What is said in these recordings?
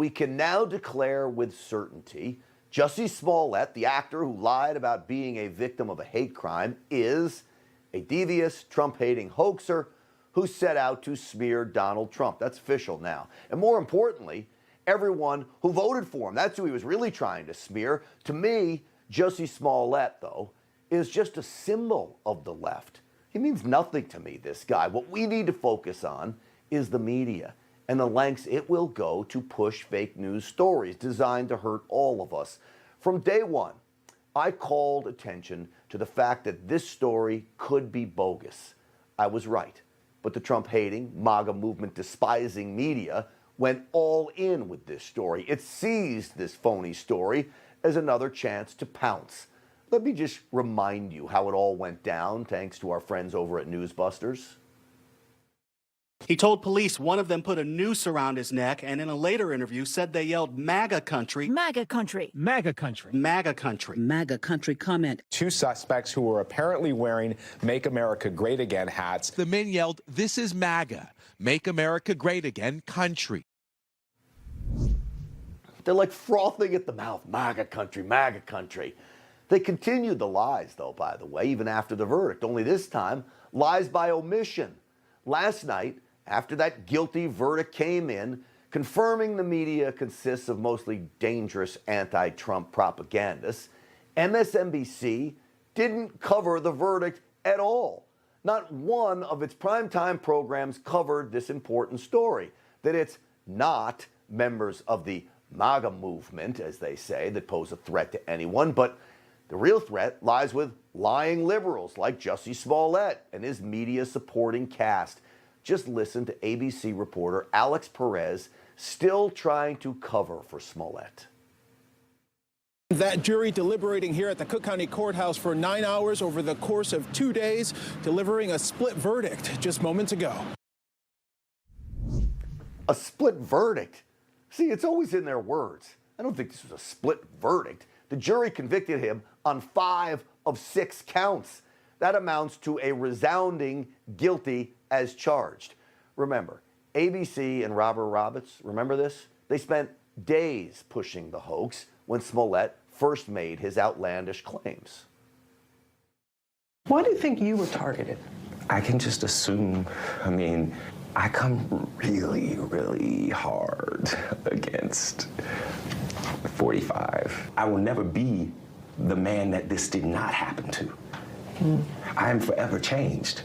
we can now declare with certainty Jussie Smollett, the actor who lied about being a victim of a hate crime, is a devious, Trump-hating hoaxer who set out to smear Donald Trump. That's official now. And more importantly, everyone who voted for him, that's who he was really trying to smear. To me, Jussie Smollett, though, is just a symbol of the left. He means nothing to me, this guy. What we need to focus on is the media and the lengths it will go to push fake news stories designed to hurt all of us. From day one, I called attention to the fact that this story could be bogus. I was right, but the Trump-hating, MAGA movement-despising media went all in with this story. It seized this phony story as another chance to pounce. Let me just remind you how it all went down, thanks to our friends over at Newsbusters. He told police one of them put a noose around his neck, and in a later interview said they yelled MAGA country. MAGA country. MAGA country. MAGA country. MAGA country comment. Two suspects who were apparently wearing Make America Great Again hats. The men yelled, "This is MAGA, Make America Great Again country." They're like frothing at the mouth, MAGA country, MAGA country. They continued the lies, though, by the way, even after the verdict, only this time, lies by omission. Last night, after that guilty verdict came in, confirming the media consists of mostly dangerous anti-Trump propagandists, MSNBC didn't cover the verdict at all. Not one of its primetime programs covered this important story, that it's not members of the MAGA movement, as they say, that pose a threat to anyone, but the real threat lies with lying liberals like Jussie Smollett and his media-supporting cast. Just listen to ABC reporter Alex Perez still trying to cover for Smollett. That jury deliberating here at the Cook County Courthouse for 9 hours over the course of 2 days, delivering a split verdict just moments ago. A split verdict? See, it's always in their words. I don't think this was a split verdict. The jury convicted him on 5 of 6 counts. That amounts to a resounding guilty as charged. Remember, ABC and Robert Roberts, remember this? They spent days pushing the hoax when Smollett first made his outlandish claims. Why do you think you were targeted? I can just assume, I come really, really hard against 45. I will never be the man that this did not happen to. I am forever changed.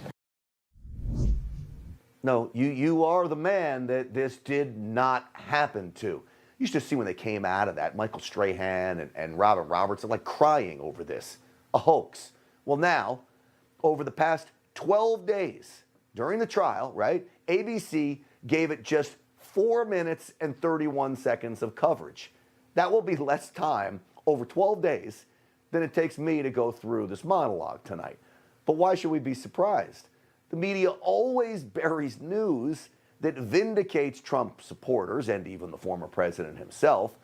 No, you are the man that this did not happen to. You used to see when they came out of that, Michael Strahan and Robert Roberts are like crying over this, a hoax. Well now, over the past 12 days during the trial, right, ABC gave it just 4 minutes and 31 seconds of coverage. That will be less time over 12 days than it takes me to go through this monologue tonight. But why should we be surprised? The media always buries news that vindicates Trump supporters and even the former president himself,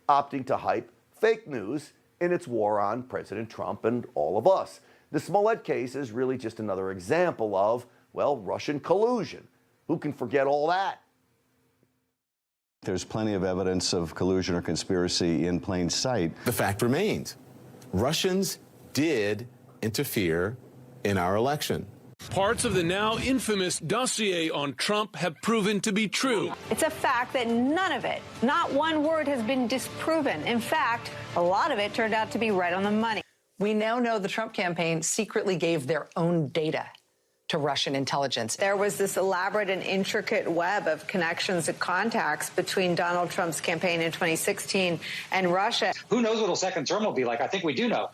opting to hype fake news in its war on President Trump and all of us. The Smollett case is really just another example of, well, Russian collusion. Who can forget all that? There's plenty of evidence of collusion or conspiracy in plain sight. The fact remains, Russians did interfere in our election. Parts of the now infamous dossier on Trump have proven to be true. It's a fact that none of it, not one word, has been disproven. In fact, a lot of it turned out to be right on the money. We now know the Trump campaign secretly gave their own data to Russian intelligence. There was this elaborate and intricate web of connections and contacts between Donald Trump's campaign in 2016 and Russia. Who knows what a second term will be like? I think we do know.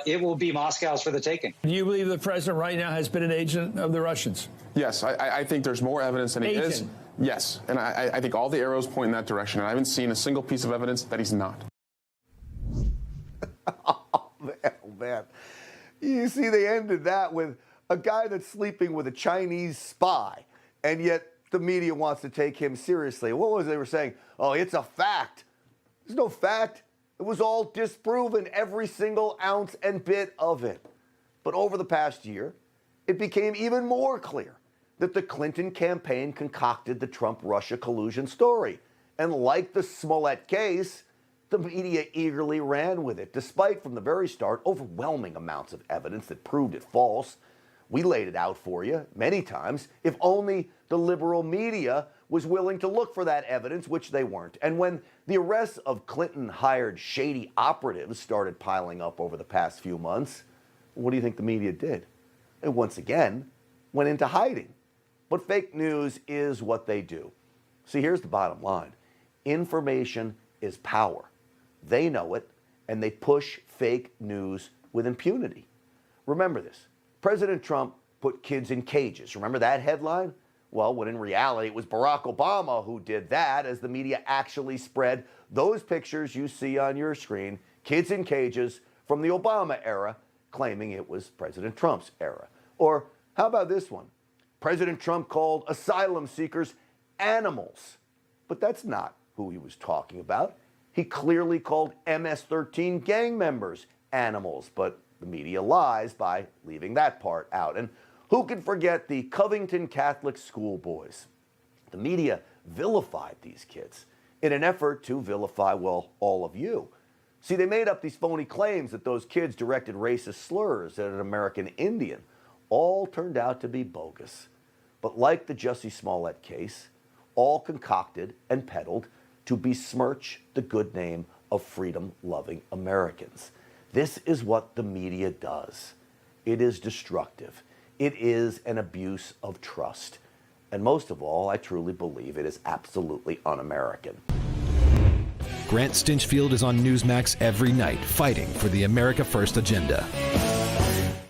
It will be Moscow's for the taking. Do you believe the president right now has been an agent of the Russians? Yes, I think there's more evidence than he is. Yes, and I think all the arrows point in that direction, and I haven't seen a single piece of evidence that he's not. Oh, man. You see, they ended that with a guy that's sleeping with a Chinese spy, and yet the media wants to take him seriously. What was it they were saying? Oh, it's a fact. There's no fact. It was all disproven, every single ounce and bit of it. But over the past year, it became even more clear that the Clinton campaign concocted the Trump-Russia collusion story. And like the Smollett case, the media eagerly ran with it, despite from the very start overwhelming amounts of evidence that proved it false. We laid it out for you many times, if only the liberal media was willing to look for that evidence, which they weren't. And when the arrests of Clinton-hired shady operatives started piling up over the past few months, what do you think the media did? It once again went into hiding. But fake news is what they do. See, here's the bottom line. Information is power. They know it, and they push fake news with impunity. Remember this. President Trump put kids in cages. Remember that headline? Well, when in reality, it was Barack Obama who did that, as the media actually spread those pictures you see on your screen, kids in cages from the Obama era, claiming it was President Trump's era. Or how about this one? President Trump called asylum seekers animals. But that's not who he was talking about. He clearly called MS-13 gang members animals, but the media lies by leaving that part out. And who can forget the Covington Catholic schoolboys? The media vilified these kids in an effort to vilify, well, all of you. See, they made up these phony claims that those kids directed racist slurs at an American Indian. All turned out to be bogus. But like the Jussie Smollett case, all concocted and peddled to besmirch the good name of freedom-loving Americans. This is what the media does. It is destructive. It is an abuse of trust. And most of all, I truly believe it is absolutely un-American. Grant Stinchfield is on Newsmax every night, fighting for the America First agenda.